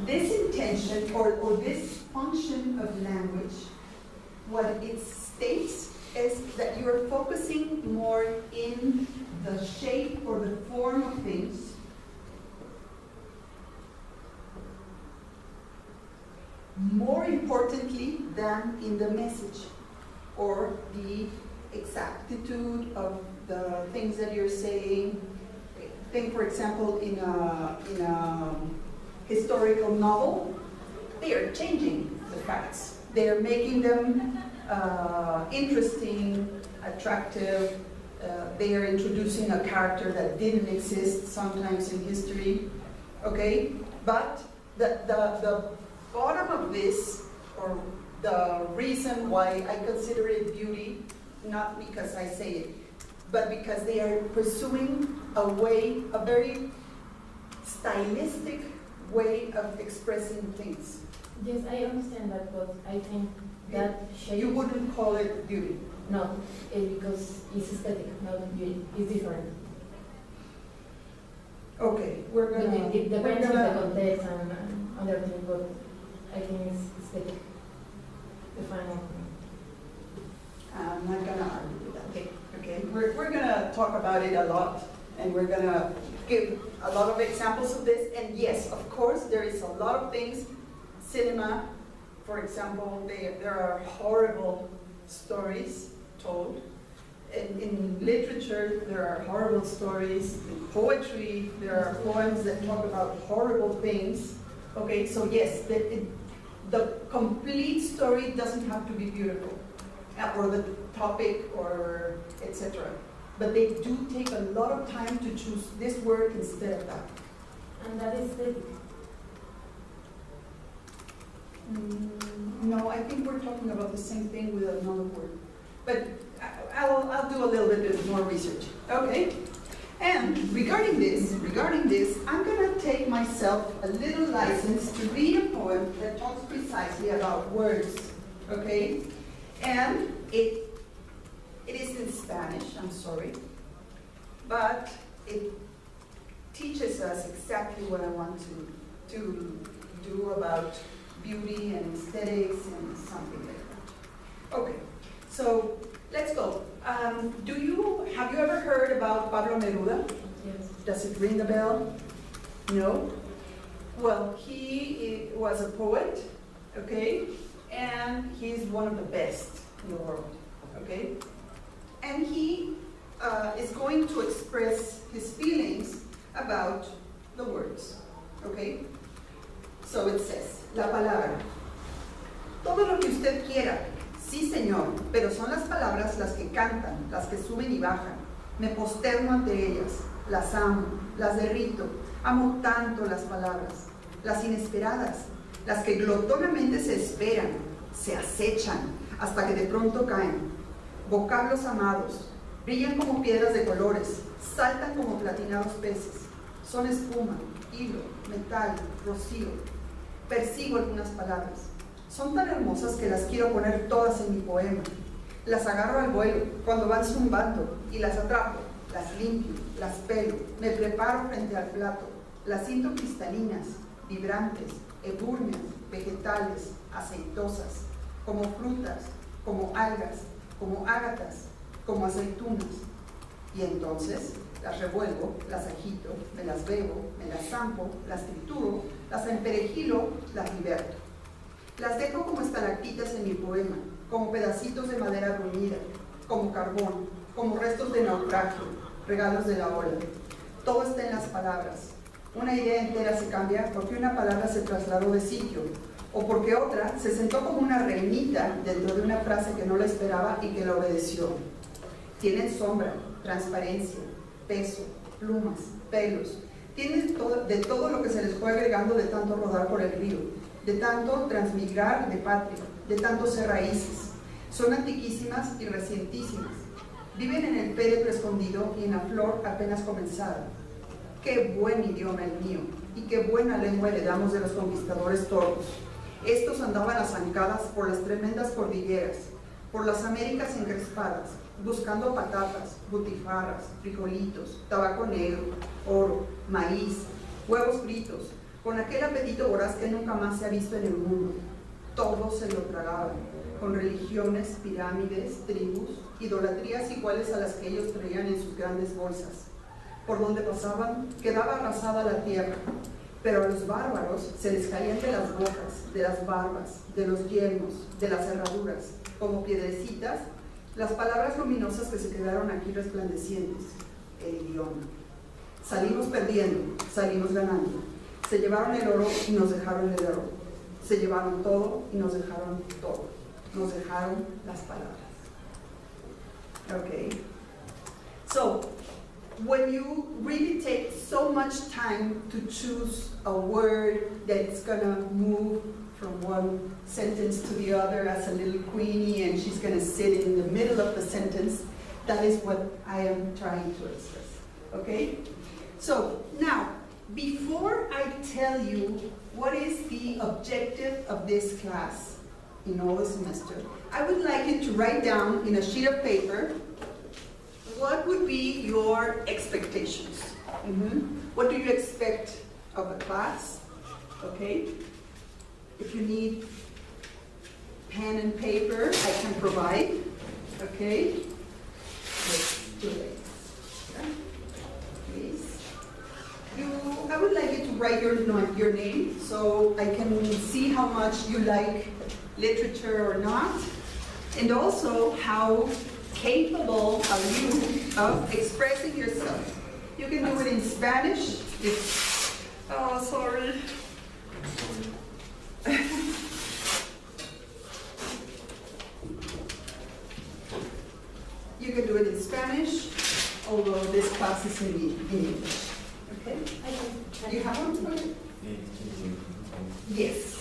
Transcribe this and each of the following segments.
this intention or this function of language, what it states is that you are focusing more in the shape or the form of things, more importantly than in the message or the exactitude of the things that you're saying. Think, for example, in a historical novel, they are changing the facts. They are making them interesting, attractive. They are introducing a character that didn't exist sometimes in history. Okay, but the bottom of this, or the reason why I consider it beauty, not because I say it, but because they are pursuing a way, a very stylistic way of expressing things. Yes, I understand that, but I think that shape... You wouldn't call it beauty? No, because it's aesthetic, not beauty. It's different. Okay, we're gonna... It depends on the context and other things, but I think it's aesthetic. The final thing. I'm not gonna argue with that. Okay, okay. We're gonna talk about it a lot, and we're gonna give a lot of examples of this. And yes, of course, there is a lot of things. Cinema, for example, there are horrible stories told. In literature, there are horrible stories. In poetry, there are poems that talk about horrible things. Okay, so yes, the complete story doesn't have to be beautiful, or the topic, or etc. But they do take a lot of time to choose this word instead of that. And that is aesthetic. No, I think we're talking about the same thing with another word. But I'll do a little bit more research. Okay. And regarding this, I'm going to take myself a little license to read a poem that talks precisely about words. Okay. And it is in Spanish, I'm sorry, but it teaches us exactly what I want to do about beauty and aesthetics and something like that. Okay, so let's go. Have you ever heard about Pablo Neruda? Yes. Does it ring the bell? No? Well, he was a poet, okay, and he's one of the best in the world, okay? And he is going to express his feelings about the words, okay? So it says, la palabra. Todo lo que usted quiera, sí señor, pero son las palabras las que cantan, las que suben y bajan. Me posterno ante ellas, las amo, las derrito, amo tanto las palabras, las inesperadas, las que glotonamente se esperan, se acechan, hasta que de pronto caen. Vocablos amados, brillan como piedras de colores, saltan como platinados peces, son espuma, hilo, metal, rocío. Persigo algunas palabras, son tan hermosas que las quiero poner todas en mi poema. Las agarro al vuelo cuando van zumbando y las atrapo, las limpio, las pelo, me preparo frente al plato, las siento cristalinas, vibrantes, ebúrneas, vegetales, aceitosas, como frutas, como algas, como ágatas, como aceitunas. Y entonces las revuelvo, las agito, me las bebo, me las zampo, las trituro, las emperejilo, las liberto. Las dejo como estalactitas en mi poema, como pedacitos de madera bruñida, como carbón, como restos de naufragio, regalos de la ola. Todo está en las palabras. Una idea entera se cambia porque una palabra se trasladó de sitio, o porque otra se sentó como una reinita dentro de una frase que no la esperaba y que la obedeció. Tienen sombra, transparencia, peso, plumas, pelos. Tienen de todo lo que se les fue agregando de tanto rodar por el río, de tanto transmigrar de patria, de tanto ser raíces. Son antiquísimas y recientísimas. Viven en el péretro escondido y en la flor apenas comenzada. Qué buen idioma el mío, y qué buena lengua heredamos de los conquistadores tordos. Estos andaban a zancadas por las tremendas cordilleras, por las Américas encrespadas, buscando patatas, butifarras, frijolitos, tabaco negro, oro, maíz, huevos fritos, con aquel apetito voraz que nunca más se ha visto en el mundo. Todos se lo tragaban, con religiones, pirámides, tribus, idolatrías iguales a las que ellos traían en sus grandes bolsas. Por donde pasaban, quedaba arrasada la tierra, pero a los bárbaros se les caían de las bocas, de las barbas, de los yelmos, de las herraduras, como piedrecitas, las palabras luminosas que se quedaron aquí resplandecientes, el idioma. Salimos perdiendo, salimos ganando. Se llevaron el oro y nos dejaron el oro. Se llevaron todo y nos dejaron todo. Nos dejaron las palabras. Okay. So, when you really take so much time to choose a word that's gonna move from one sentence to the other as a little queenie, and she's gonna sit in the middle of the sentence, that is what I am trying to express. Okay? So, now, before I tell you what is the objective of this class in all the semester, I would like you to write down in a sheet of paper what would be your expectations. What do you expect of the class? Okay? If you need pen and paper, I can provide. Okay? Let's do it. Okay. Please. I would like you to write your name so I can see how much you like literature or not, and also how capable are you of expressing yourself. You can do it in Spanish. Oh, sorry. You can do it in Spanish, although this class is in English. Okay? You have one? Okay. Yes.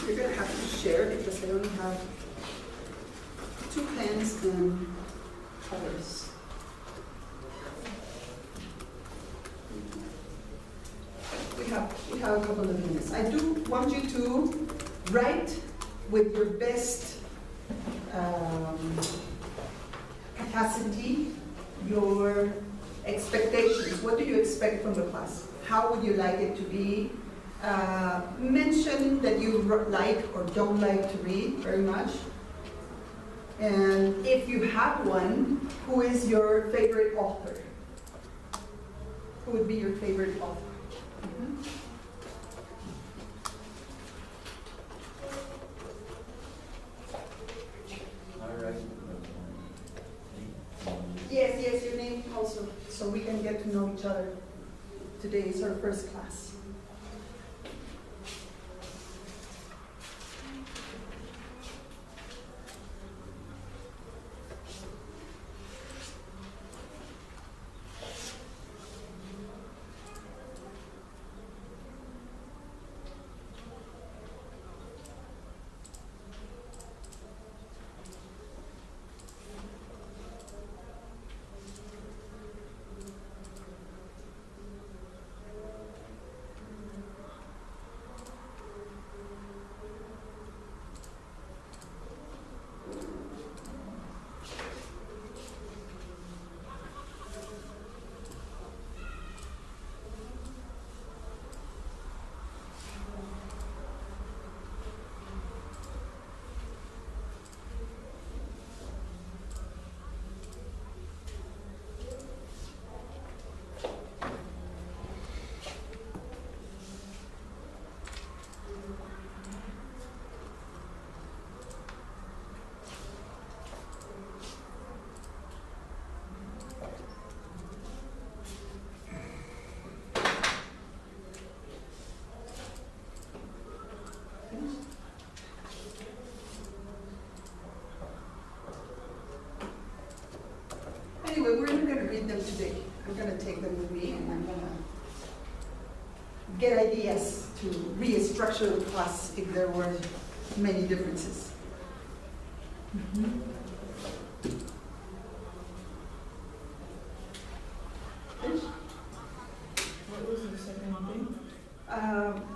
You're going to have to share because I only have 2 pens and colors. We have a couple of minutes. I do want you to write with your best capacity, your expectations. What do you expect from the class? How would you like it to be? Mention that you like or don't like to read very much. And if you have one, who is your favorite author? Who would be your favorite author? Yes, your name also, so we can get to know each other. Today is our first class. Anyway, we're not going to read them today. I'm going to take them with me and I'm going to get ideas to restructure the class if there were many differences. What was the second thing?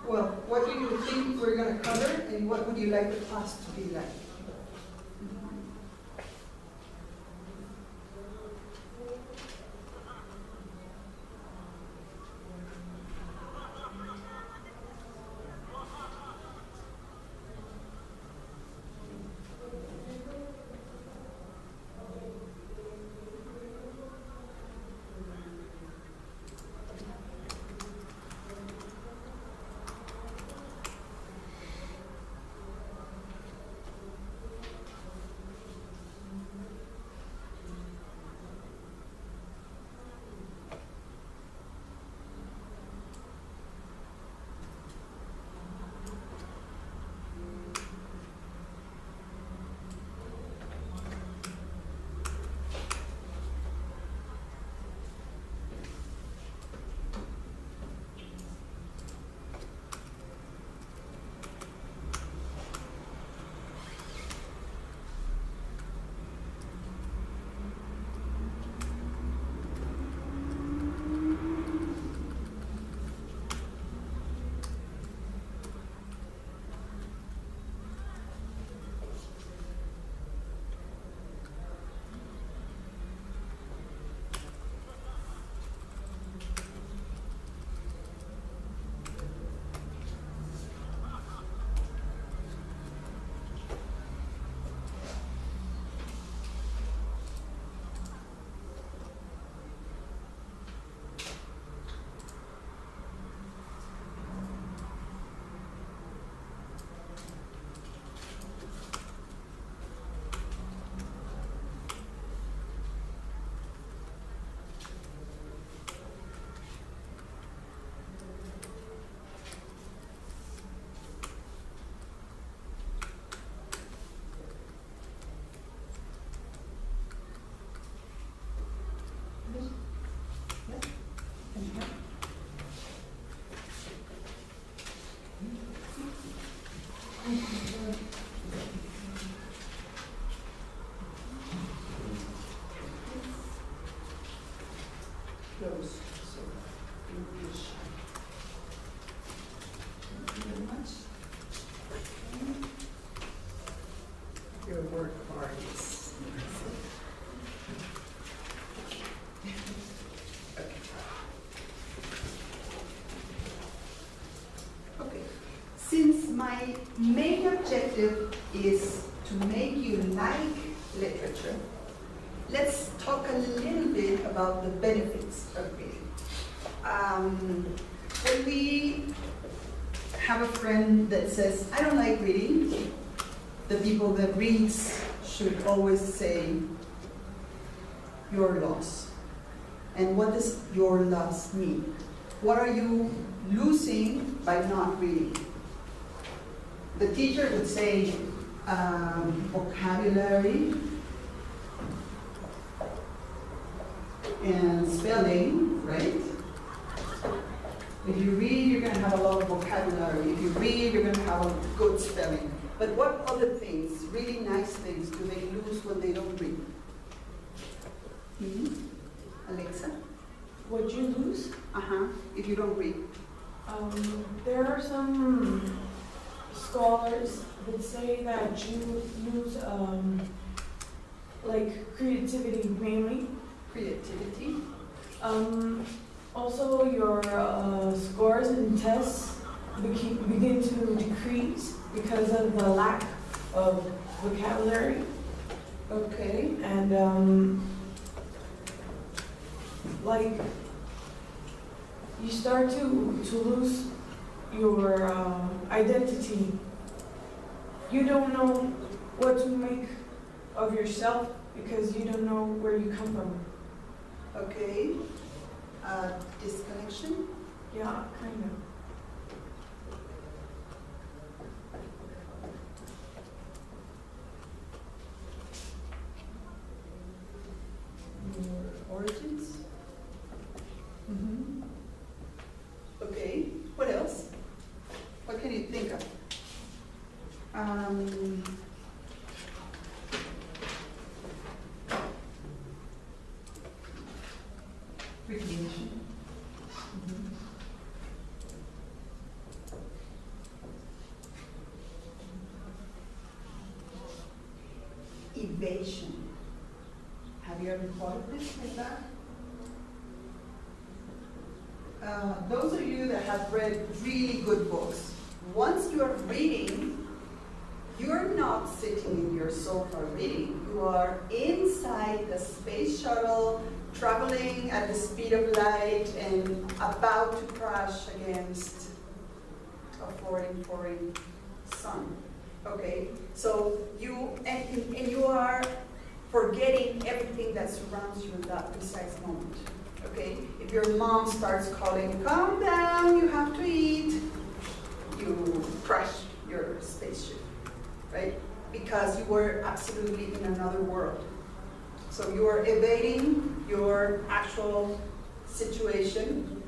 Well, what do you think we're going to cover and what would you like the class to be like? So, English. Thank you very much. Your work hard is. Okay. Since my main objective is to make you like literature, let's talk a little bit about the benefits of reading. When we have a friend that says, I don't like reading, the people that reads should always say, your loss. And what does your loss mean? What are you losing by not reading? The teacher would say vocabulary and spelling, right? If you read, you're going to have a lot of vocabulary. If you read, you're going to have a good spelling. But what other things, really nice things, do they lose when they don't read? Alexa? What you lose? If you don't read. There are some scholars that say that you lose like creativity mainly. Creativity. Also your scores in tests begin to decrease because of the lack of vocabulary. Okay. And like you start to lose your identity. You don't know what to make of yourself because you don't know where you come from. Okay. Disconnection? Yeah, kind of. Your origins? Okay. What else? What can you think of? Recognition. Evasion. Have you ever thought of this like that? Those of you that have read really good books, once you are reading, you're not sitting in your sofa reading. You are inside the space shuttle, traveling at the speed of light and about to crash against a foreign sun. Okay, so you are forgetting everything that surrounds you in that precise moment. Okay, if your mom starts calling, calm down, you have to eat, you crash your spaceship, right? Because you were absolutely in another world. So you are evading your actual situation.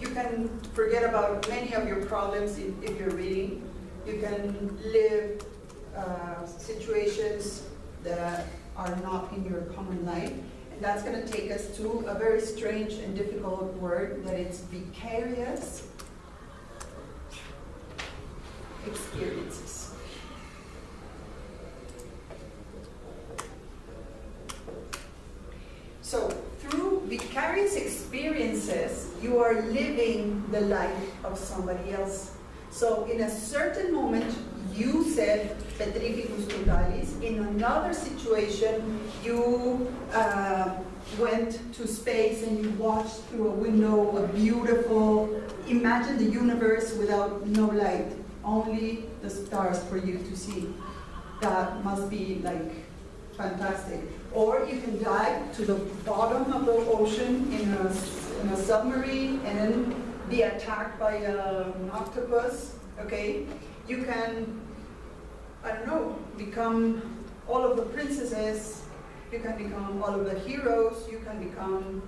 You can forget about many of your problems if you're reading. You can live situations that are not in your common life. And that's going to take us to a very strange and difficult word, that it's vicarious experiences. So through vicarious experiences, you are living the life of somebody else. So in a certain moment, you said petrificus totalis. In another situation, you went to space and you watched through a window a beautiful, imagine the universe without no light, only the stars for you to see. That must be like fantastic. Or you can dive to the bottom of the ocean in a submarine and then be attacked by an octopus, okay? You can, I don't know, become all of the princesses, you can become all of the heroes, you can become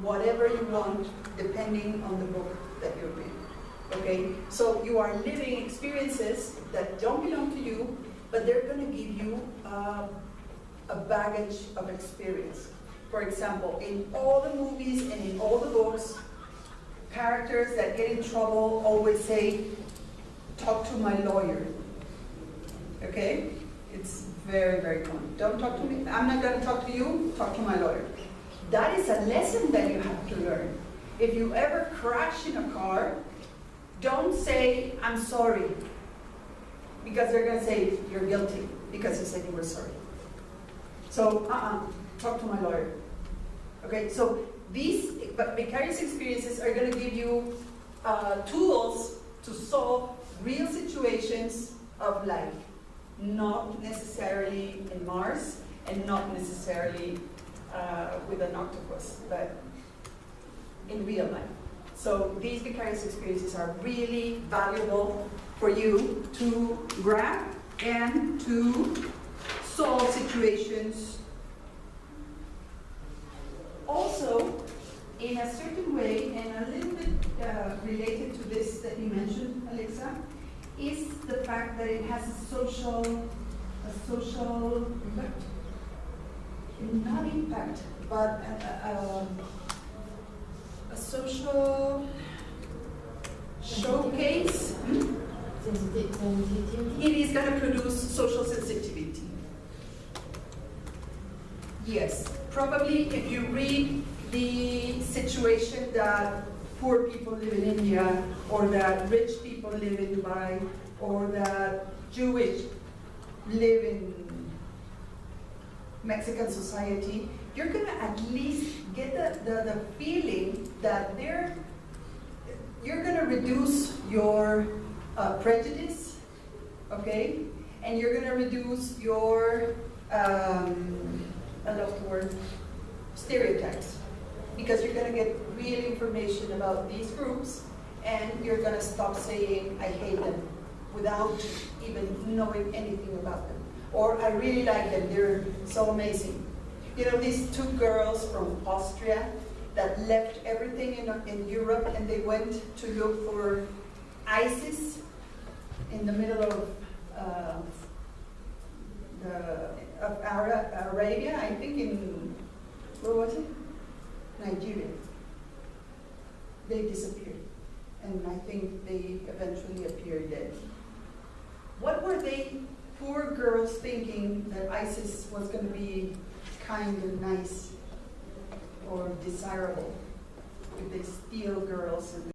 whatever you want depending on the book that you're reading, okay? So you are living experiences that don't belong to you, but they're gonna give you a baggage of experience. For example, in all the movies and in all the books, characters that get in trouble always say, talk to my lawyer. Okay? It's very, very common. Don't talk to me. I'm not going to talk to you. Talk to my lawyer. That is a lesson that you have to learn. If you ever crash in a car, don't say, I'm sorry. Because they're going to say, you're guilty because you said you were sorry. So, talk to my lawyer. Okay, so these vicarious experiences are going to give you tools to solve real situations of life, not necessarily in Mars and not necessarily with an octopus, but in real life. So these vicarious experiences are really valuable for you to grab and to solve situations. Also, in a certain way, and a little bit related to this that you mentioned, Alexa, is the fact that it has a social impact. Not impact, but a social showcase. Sensitivity. It is going to produce social sensitivity. Yes, probably if you read the situation that poor people live in India, or that rich people live in Dubai, or that Jewish live in Mexican society, you're going to at least get the feeling that you're going to reduce your prejudice, okay? And you're going to reduce your, I love the word, stereotypes. Because you're going to get real information about these groups, and you're going to stop saying, I hate them, without even knowing anything about them. Or, I really like them, they're so amazing. You know, these two girls from Austria that left everything in Europe, and they went to look for ISIS in the middle of Arabia, I think in, where was it? Nigeria. They disappeared, and I think they eventually appeared dead. What were they, poor girls, thinking that ISIS was going to be kind and nice or desirable? If they steal girls and